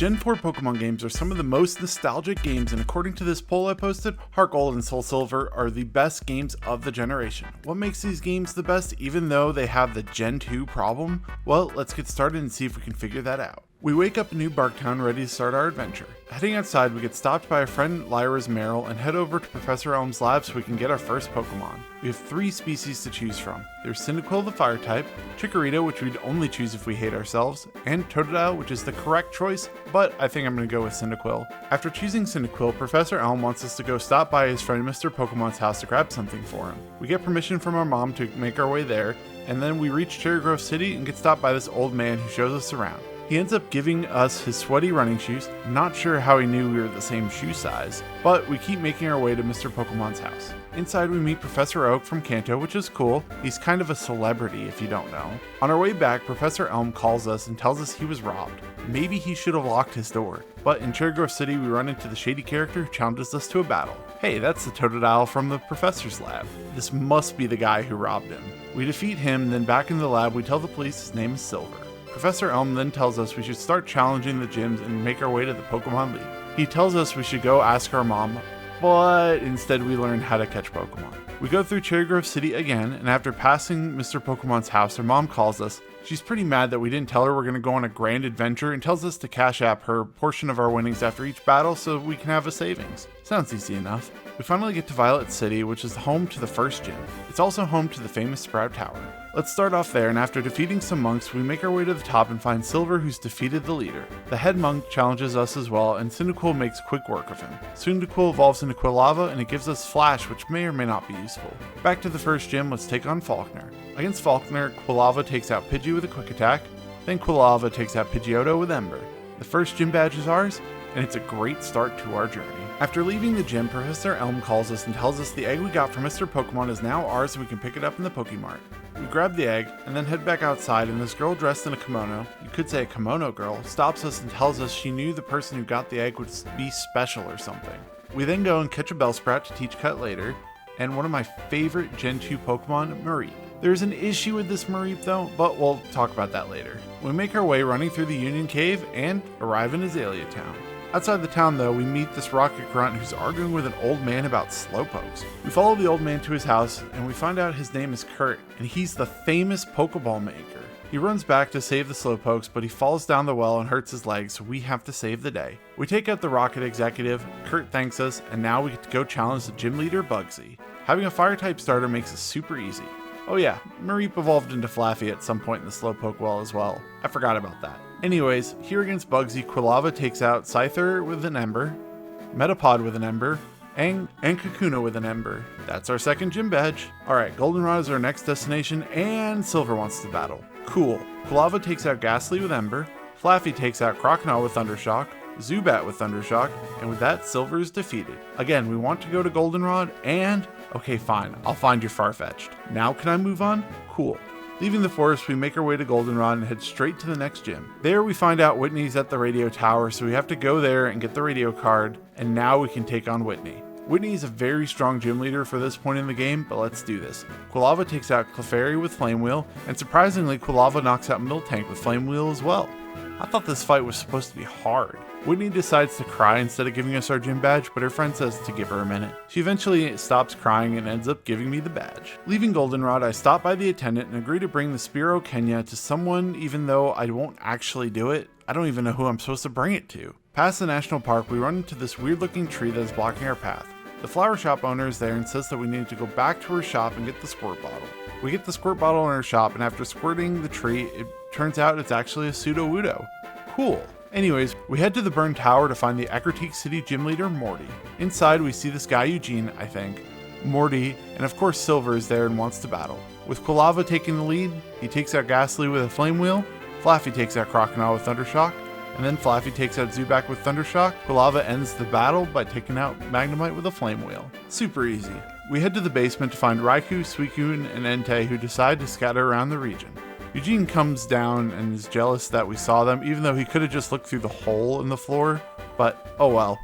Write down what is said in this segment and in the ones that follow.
Gen 4 Pokemon games are some of the most nostalgic games, and according to this poll I posted, HeartGold and SoulSolver are the best games of the generation. What makes these games the best even though they have the Gen 2 problem? Well, let's get started and see if we can figure that out. We wake up in New Barktown ready to start our adventure. Heading outside, we get stopped by our friend Lyra's Meryl and head over to Professor Elm's lab so we can get our first Pokemon. We have 3 species to choose from. There's Cyndaquil, the fire type, Chikorita, which we'd only choose if we hate ourselves, and Totodile, which is the correct choice, but I think I'm going to go with Cyndaquil. After choosing Cyndaquil, Professor Elm wants us to go stop by his friend Mr. Pokemon's house to grab something for him. We get permission from our mom to make our way there, and then we reach Cherry Grove City and get stopped by this old man who shows us around. He ends up giving us his sweaty running shoes, not sure how he knew we were the same shoe size, but we keep making our way to Mr. Pokemon's house. Inside we meet Professor Oak from Kanto, which is cool. He's kind of a celebrity if you don't know. On our way back, Professor Elm calls us and tells us he was robbed. Maybe he should have locked his door. But in Cherry Grove City we run into the shady character who challenges us to a battle. Hey, that's the Totodile from the professor's lab. This must be the guy who robbed him. We defeat him, then back in the lab we tell the police his name is Silver. Professor Elm then tells us we should start challenging the gyms and make our way to the Pokemon League. He tells us we should go ask our mom, but instead we learn how to catch Pokemon. We go through Cherry Grove City again, and after passing Mr. Pokemon's house, our mom calls us. She's pretty mad that we didn't tell her we're going to go on a grand adventure and tells us to cash app her portion of our winnings after each battle so we can have a savings. Sounds easy enough. We finally get to Violet City, which is home to the first gym. It's also home to the famous Sprout Tower. Let's start off there, and after defeating some monks, we make our way to the top and find Silver, who's defeated the leader. The head monk challenges us as well, and Cyndaquil makes quick work of him. Cyndaquil evolves into Quilava, and it gives us Flash, which may or may not be useful. Back to the first gym, let's take on Faulkner. Against Faulkner, Quilava takes out Pidgey with a quick attack, then Quilava takes out Pidgeotto with Ember. The first gym badge is ours, and it's a great start to our journey. After leaving the gym, Professor Elm calls us and tells us the egg we got from Mr. Pokemon is now ours and we can pick it up in the Pokemart. We grab the egg and then head back outside, and this girl dressed in a kimono, you could say a kimono girl, stops us and tells us she knew the person who got the egg would be special or something. We then go and catch a Bellsprout to teach Cut later, and one of my favorite Gen 2 Pokemon, Mareep. There's an issue with this Mareep though, but we'll talk about that later. We make our way running through the Union Cave and arrive in Azalea Town. Outside the town though, we meet this rocket grunt who's arguing with an old man about slowpokes. We follow the old man to his house and we find out his name is Kurt, and he's the famous Pokeball maker. He runs back to save the slowpokes, but he falls down the well and hurts his leg, so we have to save the day. We take out the rocket executive, Kurt thanks us, and now we get to go challenge the gym leader Bugsy. Having a fire type starter makes it super easy. Oh yeah, Mareep evolved into Flaffy at some point in the slowpoke well as well. I forgot about that. Anyways, here against Bugsy, Quilava takes out Scyther with an Ember, Metapod with an Ember, and Kakuna with an Ember. That's our second gym badge. Alright, Goldenrod is our next destination, and Silver wants to battle. Cool. Quilava takes out Ghastly with Ember, Flaffy takes out Croconaw with Thundershock, Zubat with Thundershock, and with that, Silver is defeated. Again, we want to go to Goldenrod, and... okay, fine, I'll find your Farfetch'd. Now can I move on? Cool. Leaving the forest, we make our way to Goldenrod and head straight to the next gym. There we find out Whitney's at the radio tower, so we have to go there and get the radio card, and now we can take on Whitney. Whitney is a very strong gym leader for this point in the game, but let's do this. Quilava takes out Clefairy with Flame Wheel, and surprisingly, Quilava knocks out Miltank with Flame Wheel as well. I thought this fight was supposed to be hard. Whitney decides to cry instead of giving us our gym badge, but her friend says to give her a minute. She eventually stops crying and ends up giving me the badge. Leaving Goldenrod, I stop by the attendant and agree to bring the Spearow Kenya to someone even though I won't actually do it. I don't even know who I'm supposed to bring it to. Past the national park, we run into this weird looking tree that is blocking our path. The flower shop owner is there and says that we need to go back to her shop and get the squirt bottle. We get the squirt bottle in her shop, and after squirting the tree, it turns out it's actually a Sudowoodo. Cool. Anyways, we head to the burned tower to find the Ecruteak City Gym leader, Morty. Inside, we see this guy Eugene, I think, Morty, and of course Silver is there and wants to battle. With Quilava taking the lead, he takes out Ghastly with a Flame Wheel, Flaffy takes out Croconaw with Thundershock, and then Flaffy takes out Zubat with Thundershock. Quilava ends the battle by taking out Magnemite with a Flame Wheel. Super easy. We head to the basement to find Raikou, Suicune, and Entei, who decide to scatter around the region. Eugene comes down and is jealous that we saw them, even though he could have just looked through the hole in the floor, but oh well.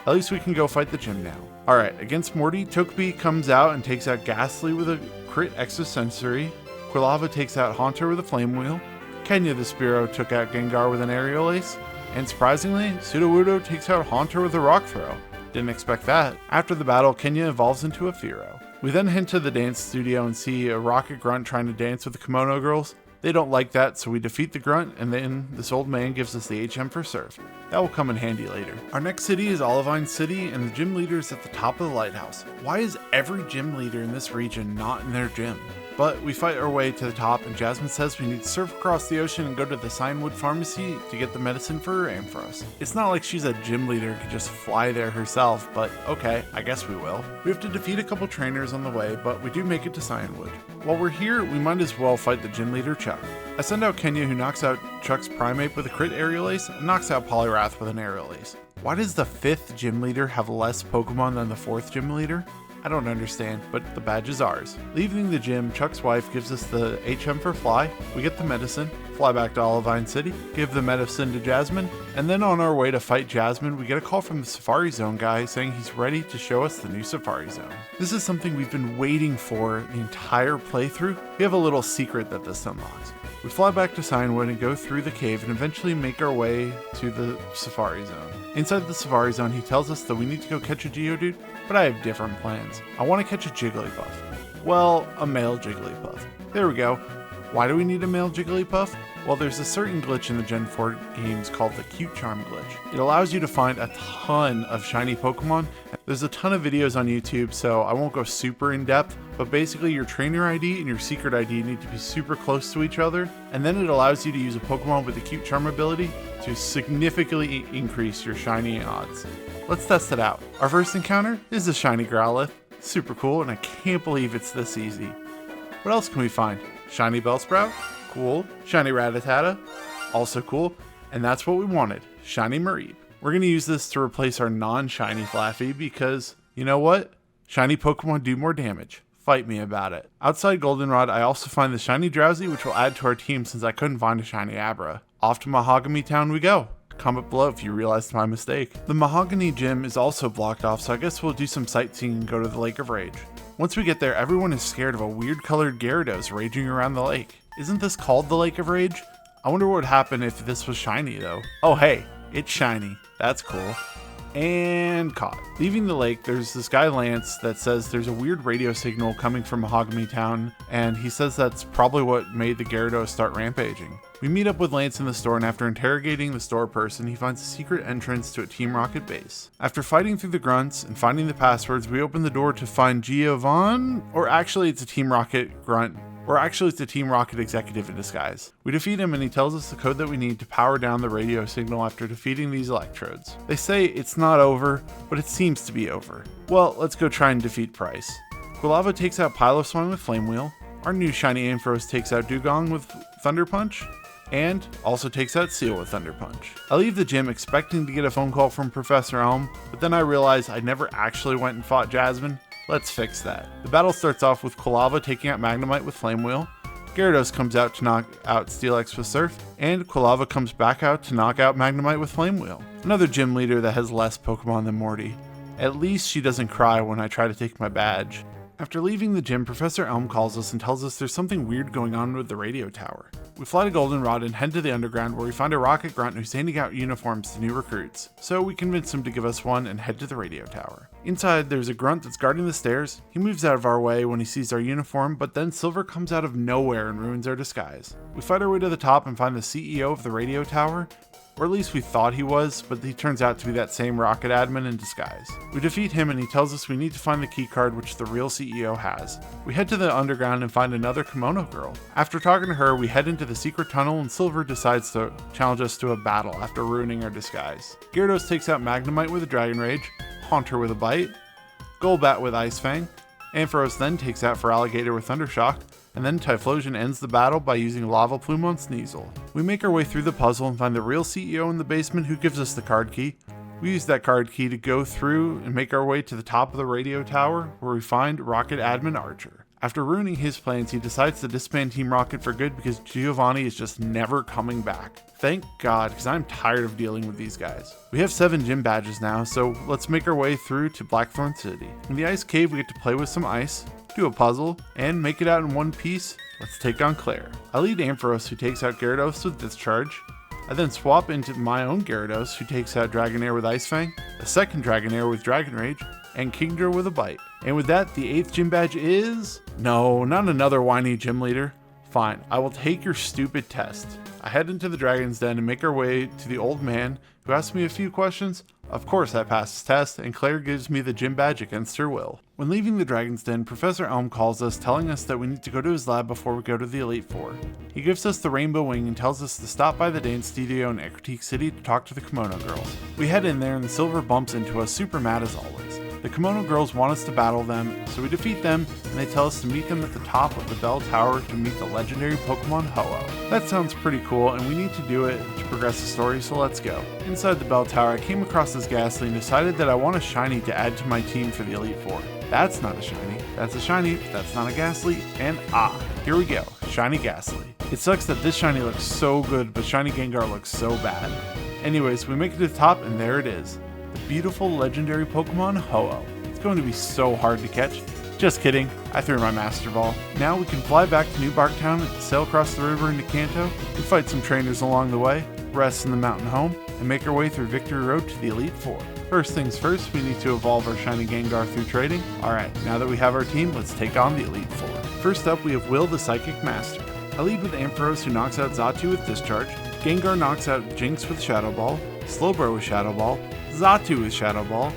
At least we can go fight the gym now. Alright, against Morty, Togepi comes out and takes out Ghastly with a crit extrasensory, Quilava takes out Haunter with a Flame Wheel, Kenya the Spearow took out Gengar with an Aerial Ace, And surprisingly, Sudowoodo takes out Haunter with a rock throw. Didn't expect that. After the battle, Kenya evolves into a Fearow. We then head to the dance studio and see a Rocket Grunt trying to dance with the Kimono Girls. They don't like that, so we defeat the Grunt, and then this old man gives us the HM for Surf. That will come in handy later. Our next city is Olivine City, and the gym leader is at the top of the lighthouse. Why is every gym leader in this region not in their gym? But we fight our way to the top, and Jasmine says we need to surf across the ocean and go to the Cianwood pharmacy to get the medicine for her Ampharos. It's not like she's a gym leader and could just fly there herself, but okay, I guess we will. We have to defeat a couple trainers on the way, but we do make it to Cianwood. While we're here, we might as well fight the gym leader Chuck. I send out Kenya, who knocks out Chuck's Primeape with a crit aerial ace and knocks out Poliwrath with an aerial ace. Why does the 5th gym leader have less Pokemon than the 4th gym leader? I don't understand, but the badge is ours. Leaving the gym, Chuck's wife gives us the HM for Fly, we get the medicine, fly back to Olivine City, give the medicine to Jasmine, and then on our way to fight Jasmine, we get a call from the Safari Zone guy saying he's ready to show us the new Safari Zone. This is something we've been waiting for the entire playthrough. We have a little secret that this unlocks. We fly back to Cianwood and go through the cave and eventually make our way to the Safari Zone. Inside the Safari Zone, he tells us that we need to go catch a Geodude, but I have different plans. I want to catch a Jigglypuff. Well, a male Jigglypuff. There we go. Why do we need a male Jigglypuff? Well, there's a certain glitch in the Gen 4 games called the Cute Charm glitch. It allows you to find a ton of shiny Pokemon. There's a ton of videos on YouTube, so I won't go super in depth, but basically your trainer ID and your secret ID need to be super close to each other, and then it allows you to use a Pokemon with the Cute Charm ability to significantly increase your shiny odds. Let's test it out. Our first encounter is a shiny Growlithe. Super cool, and I can't believe it's this easy. What else can we find? Shiny Bellsprout? Cool. Shiny Rattata? Also cool. And that's what we wanted. Shiny Mareep. We're going to use this to replace our non-shiny Flaffy because, you know what? Shiny Pokemon do more damage. Fight me about it. Outside Goldenrod, I also find the shiny Drowsy, which will add to our team since I couldn't find a shiny Abra. Off to Mahogany Town we go. Comment below if you realized my mistake. The Mahogany Gym is also blocked off, so I guess we'll do some sightseeing and go to the Lake of Rage. Once we get there, everyone is scared of a weird colored Gyarados raging around the lake. Isn't this called the Lake of Rage? I wonder what would happen if this was shiny though. Oh hey, it's shiny. That's cool. And caught. Leaving the lake, there's this guy Lance that says there's a weird radio signal coming from Mahogany Town, and he says that's probably what made the Gyarados start rampaging. We meet up with Lance in the store, and after interrogating the store person, he finds a secret entrance to a Team Rocket base. After fighting through the grunts and finding the passwords, we open the door to find Giovanni, or actually it's a Team Rocket grunt. Or actually it's a Team Rocket executive in disguise. We defeat him and he tells us the code that we need to power down the radio signal after defeating these electrodes. They say it's not over, but it seems to be over. Well, let's go try and defeat Price. Quilava takes out Piloswine with Flame Wheel. Our new shiny Ampharos takes out Dugong with Thunder Punch. And also takes out Seal with Thunder Punch. I leave the gym expecting to get a phone call from Professor Elm, but then I realize I never actually went and fought Jasmine. Let's fix that. The battle starts off with Quilava taking out Magnemite with Flame Wheel. Gyarados comes out to knock out Steelix with Surf, and Quilava comes back out to knock out Magnemite with Flame Wheel. Another gym leader that has less Pokemon than Morty. At least she doesn't cry when I try to take my badge. After leaving the gym, Professor Elm calls us and tells us there's something weird going on with the radio tower. We fly to Goldenrod and head to the underground where we find a Rocket Grunt who's handing out uniforms to new recruits. So we convince him to give us one and head to the radio tower. Inside, there's a Grunt that's guarding the stairs. He moves out of our way when he sees our uniform, but then Silver comes out of nowhere and ruins our disguise. We fight our way to the top and find the CEO of the radio tower, or at least we thought he was, but he turns out to be that same Rocket admin in disguise. We defeat him and he tells us we need to find the key card which the real CEO has. We head to the underground and find another Kimono girl. After talking to her, we head into the secret tunnel and Silver decides to challenge us to a battle after ruining our disguise. Gyarados takes out Magnemite with a Dragon Rage, Haunter with a Bite, Golbat with Ice Fang, Ampharos then takes out Feraligatr with Thundershock, and then Typhlosion ends the battle by using Lava Plume on Sneasel. We make our way through the puzzle and find the real CEO in the basement who gives us the card key. We use that card key to go through and make our way to the top of the radio tower where we find Rocket Admin Archer. After ruining his plans, he decides to disband Team Rocket for good because Giovanni is just never coming back. Thank God, because I'm tired of dealing with these guys. We have 7 gym badges now, so let's make our way through to Blackthorn City. In the ice cave, we get to play with some ice, do a puzzle, and make it out in one piece. Let's take on Claire. I lead Ampharos, who takes out Gyarados with Discharge. I then swap into my own Gyarados, who takes out Dragonair with Ice Fang, a second Dragonair with Dragon Rage, and Kingdra with a Bite. And with that, the 8th gym badge is... No, not another whiny gym leader. Fine, I will take your stupid test. I head into the Dragon's Den and make our way to the old man, who asks me a few questions. Of course I pass his test, and Claire gives me the gym badge against her will. When leaving the Dragon's Den, Professor Elm calls us, telling us that we need to go to his lab before we go to the Elite Four. He gives us the Rainbow Wing and tells us to stop by the dance studio in Ecruteak City to talk to the Kimono Girls. We head in there and the Silver bumps into us, super mad as always. The Kimono Girls want us to battle them, so we defeat them, and they tell us to meet them at the top of the Bell Tower to meet the legendary Pokemon Ho-Oh. That sounds pretty cool, and we need to do it to progress the story, so let's go. Inside the Bell Tower, I came across this Ghastly and decided that I want a shiny to add to my team for the Elite Four. That's not a shiny, that's a shiny, that's not a Ghastly, and here we go, shiny Ghastly. It sucks that this shiny looks so good, but shiny Gengar looks so bad. Anyways, we make it to the top, and there it is. Beautiful legendary Pokemon Ho-Oh. It's going to be so hard to catch. Just kidding, I threw my Master Ball. Now we can fly back to New Barktown, sail across the river into Kanto, and fight some trainers along the way, rest in the mountain home, and make our way through Victory Road to the Elite Four. First things first, we need to evolve our shiny Gengar through trading. Alright, now that we have our team, let's take on the Elite Four. First up, we have Will the Psychic Master. I lead with Ampharos, who knocks out Xatu with Discharge, Gengar knocks out Jinx with Shadow Ball, Slowbro with Shadow Ball, Xatu with Shadow Ball,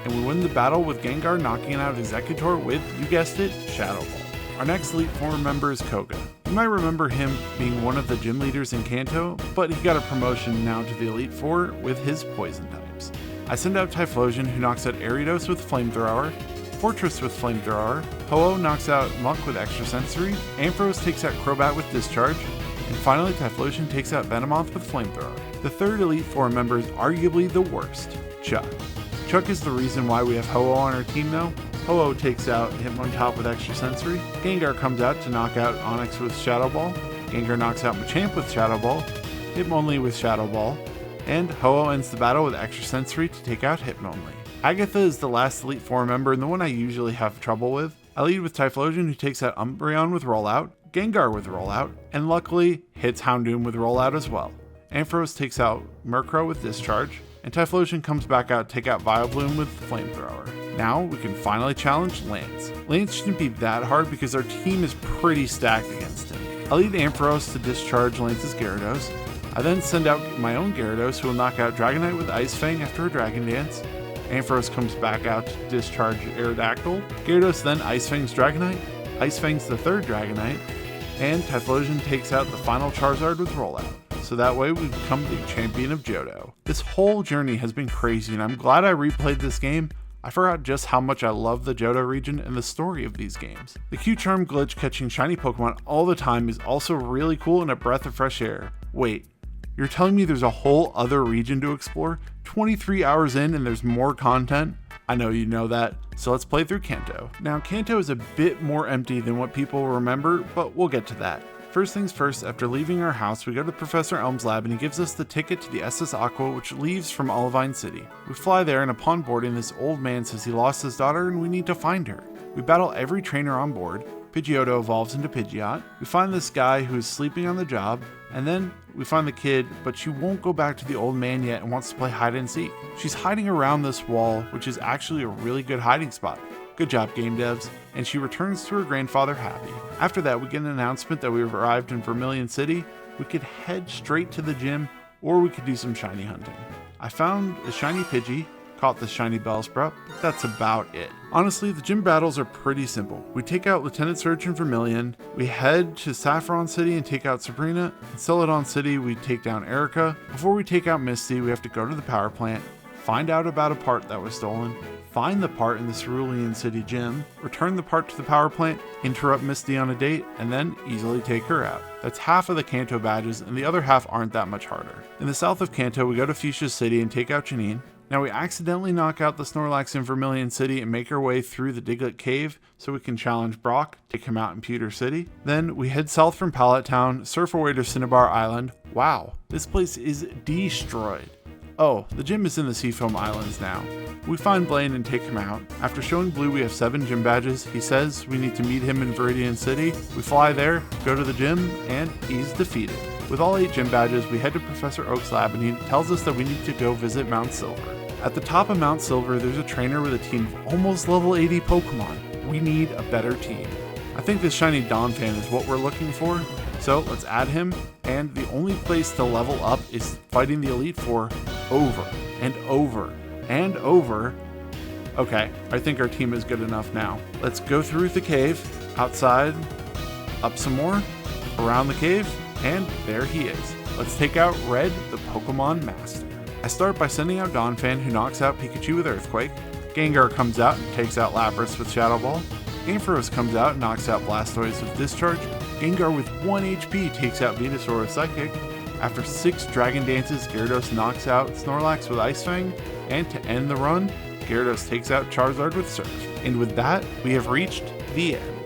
and we win the battle with Gengar knocking out Executor with, you guessed it, Shadow Ball. Our next Elite Four member is Koga. You might remember him being one of the gym leaders in Kanto, but he got a promotion now to the Elite Four with his poison types. I send out Typhlosion, who knocks out Ariados with Flamethrower, Fortress with Flamethrower, Ho-Oh knocks out Muck with Extra Sensory, Ampharos takes out Crobat with Discharge, and finally Typhlosion takes out Venomoth with Flamethrower. The third Elite Four member is arguably the worst, Chuck. Chuck is the reason why we have Ho-Oh on our team though. Ho-Oh takes out Hitmontop with Extra Sensory, Gengar comes out to knock out Onix with Shadow Ball, Gengar knocks out Machamp with Shadow Ball, Hitmonlee with Shadow Ball, and Ho-Oh ends the battle with Extra Sensory to take out Hitmonlee. Agatha is the last Elite Four member and the one I usually have trouble with. I lead with Typhlosion, who takes out Umbreon with Rollout, Gengar with Rollout, and luckily hits Houndoom with Rollout as well. Ampharos takes out Murkrow with Discharge, and Typhlosion comes back out to take out Vileplume with Flamethrower. Now we can finally challenge Lance. Lance shouldn't be that hard because our team is pretty stacked against him. I lead Ampharos to discharge Lance's Gyarados. I then send out my own Gyarados, who will knock out Dragonite with Ice Fang after a Dragon Dance. Ampharos comes back out to discharge Aerodactyl. Gyarados then Ice Fangs Dragonite, Ice Fangs the third Dragonite, and Typhlosion takes out the final Charizard with Rollout. So that way we become the champion of Johto. This whole journey has been crazy and I'm glad I replayed this game. I forgot just how much I love the Johto region and the story of these games. The Q-Charm glitch catching shiny Pokemon all the time is also really cool and a breath of fresh air. Wait, you're telling me there's a whole other region to explore? 23 hours in and there's more content? I know you know that, so let's play through Kanto. Now Kanto is a bit more empty than what people remember, but we'll get to that. First things first, after leaving our house, we go to Professor Elm's lab and he gives us the ticket to the SS Aqua, which leaves from Olivine City. We fly there and upon boarding, this old man says he lost his daughter and we need to find her. We battle every trainer on board, Pidgeotto evolves into Pidgeot, we find this guy who is sleeping on the job, and then we find the kid, but she won't go back to the old man yet and wants to play hide and seek. She's hiding around this wall, which is actually a really good hiding spot. Good job, game devs. And she returns to her grandfather happy. After that, we get an announcement that we've arrived in Vermilion City. We could head straight to the gym, or we could do some shiny hunting. I found a shiny Pidgey, caught the shiny Bellsprout, but that's about it. Honestly, the gym battles are pretty simple. We take out Lieutenant Surge in Vermilion, we head to Saffron City and take out Sabrina. In Celadon City, we take down Erica. Before we take out Misty, we have to go to the power plant, find out about a part that was stolen, find the part in the Cerulean City Gym, return the part to the power plant, interrupt Misty on a date, and then easily take her out. That's half of the Kanto badges, and the other half aren't that much harder. In the south of Kanto, we go to Fuchsia City and take out Janine. Now we accidentally knock out the Snorlax in Vermilion City and make our way through the Diglett Cave so we can challenge Brock, take him out in Pewter City. Then we head south from Pallet Town, surf our way to Cinnabar Island. Wow, this place is destroyed. Oh, the gym is in the Seafoam Islands now. We find Blaine and take him out. After showing Blue we have 7 gym badges, he says we need to meet him in Viridian City. We fly there, go to the gym, and he's defeated. With all 8 gym badges, we head to Professor Oak's lab and he tells us that we need to go visit Mount Silver. At the top of Mount Silver, there's a trainer with a team of almost level 80 Pokemon. We need a better team. I think this shiny Donphan is what we're looking for, so let's add him, and the only place to level up is fighting the Elite Four over and over and over. Okay, I think our team is good enough now. Let's go through the cave, outside, up some more, around the cave, and there he is. Let's take out Red, the Pokemon Master. I start by sending out Donphan, who knocks out Pikachu with Earthquake. Gengar comes out and takes out Lapras with Shadow Ball. Ampharos comes out and knocks out Blastoise with Discharge. Gengar with 1 HP takes out Venusaur with Psychic. After 6 Dragon Dances, Gyarados knocks out Snorlax with Ice Fang. And to end the run, Gyarados takes out Charizard with Surf. And with that, we have reached the end.